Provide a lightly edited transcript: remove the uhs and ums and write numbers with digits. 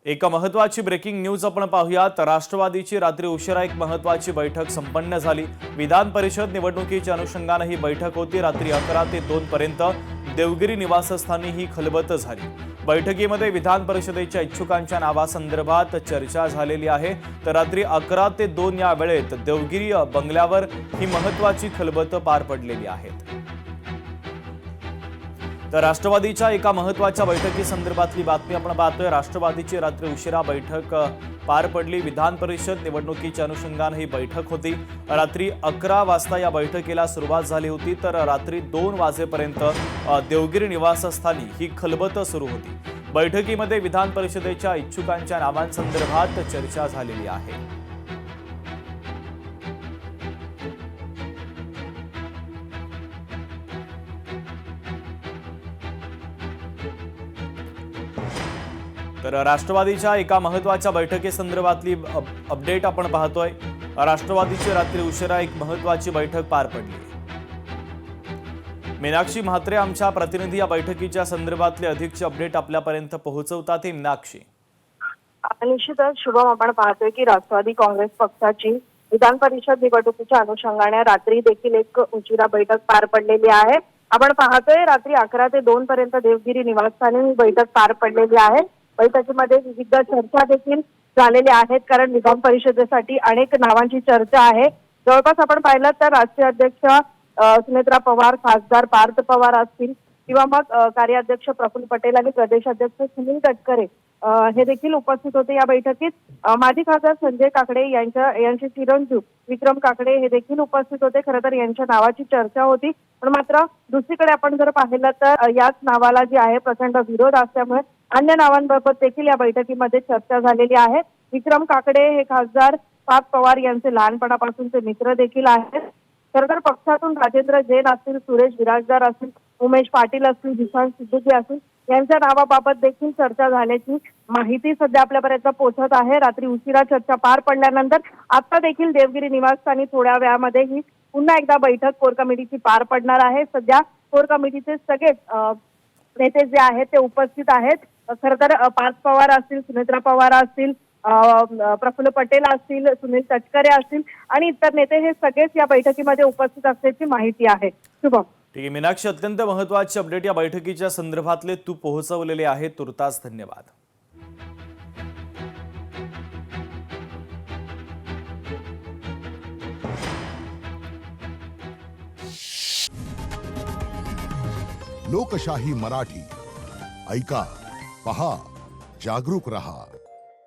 एका महत्त्वाची breaking news आपण पाहूयात। राष्ट्रवादीची रात्री उशिरा एक महत्त्वाची बैठक संपन्न झाली। विधान परिषद निवडणुकीच्या अनुषंगाने ही बैठक होती। रात्री 11 ते 2 पर्यंत देवगिरी निवासस्थानी ही खलबत झाली। बैठकीमध्ये विधान परिषदेच्या इच्छुकांच्या नावासंदर्भात चर्चा झालेली आहे। तर रात्री 11 ते 2 या वेळेत देवगिरी बंगल्यावर ही महत्त्वाची खलबत पार पडलेली आहे। तर राष्ट्रवादीच्या एका महत्त्वाच्या बैठकीसंदर्भातली बातमी आपण पाहतोय। राष्ट्रवादीची रात्री उशिरा बैठक पार पडली। विधान परिषद निवडणुकीच्या अनुषंगाने ही बैठक होती। रात्री 11 वाजता या बैठकीला सुरुवात झाली होती, तर रात्री 2 वाजेपर्यंत देवगिरी निवासस्थानी ही खलबत सुरू होती। बैठकीमध्ये विधान परिषदेच्या इच्छुकांच्या नावांसंदर्भात चर्चा झालेली आहे। तर राष्ट्रवादीच्या एका महत्त्वाच्या बैठकीसंदर्भातली अपडेट आपण पाहतोय। राष्ट्रवादीची रात्री उशिरा एक महत्त्वाची बैठक पार पडली। मीनाक्षी म्हात्रे आमच्या प्रतिनिधी या बैठकीच्या संदर्भातले अधिकची अपडेट आपल्यापर्यंत पोहोचवतात। मीनाक्षी, निश्चितच शुभम, आपण पाहतोय की राष्ट्रवादी काँग्रेस पक्षाची विधान परिषद निवडणुकीच्या अनुषंगाने रात्री देखील एक उशिरा बैठक पार पडलेली आहे। आपण पाहतोय रात्री 11 ते 2 पर्यंत देवगिरी निवासस्थानी ही बैठक पार पडलेली आहे। बैठकीमध्ये विविध चर्चा देखील झालेल्या आहेत, कारण विधान परिषदेसाठी अनेक नावांची चर्चा आहे। जवळपास आपण पाहिलं तर राष्ट्रीय अध्यक्ष सुनेत्रा पवार, खासदार पार्थ पवार असतील किंवा मग कार्याध्यक्ष प्रफुल्ल पटेल आणि प्रदेशाध्यक्ष सुनील तटकरे हे देखील उपस्थित होते या बैठकीत। माजी खासदार संजय काकडे यांचे चिरंजीव विक्रम काकडे हे देखील उपस्थित होते। खरं तर यांच्या नावाची चर्चा होती, पण मात्र दुसरीकडे आपण जर पाहिलं तर याच नावाला जी आहे प्रचंड विरोध असल्यामुळे अन्य नावांबाबत देखील या बैठकीमध्ये चर्चा झालेली आहे। विक्रम काकडे हे खासदार पार्थ पवार यांचे लहानपणापासूनचे मित्र देखील आहेत। खरं तर पक्षातून राजेंद्र जैन असतील, सुरेश विराजदार असतील, उमेश पाटील असतील, जिशान सिद्धुजी असतील यांच्या नावाबाबत देखील चर्चा झाल्याची माहिती सध्या आपल्यापर्यंत पोहोचत आहे। रात्री उशिरा चर्चा पार पडल्यानंतर आता देखील देवगिरी निवासस्थानी थोड्या वेळामध्ये ही पुन्हा एकदा बैठक कोर कमिटीची पार पडणार आहे। सध्या कोर कमिटीचे सगळेच नेते जे आहेत ते उपस्थित आहेत। खरं तर पार्थ पवार असतील, सुनेत्रा पवार असतील, प्रफुल्ल पटेल असतील, सुनील तटकरे असतील आणि इतर नेते हे सगळेच या बैठकीमध्ये उपस्थित असल्याची माहिती आहे। शुभम, ठीक आहे मीनाक्षी, अत्यंत महत्त्वाची अपडेट या बैठकीच्या संदर्भातले तू पोहोचवलेले आहे, तुर्तास धन्यवाद। लोकशाही मराठी ऐका, पहा, जागरूक रहा।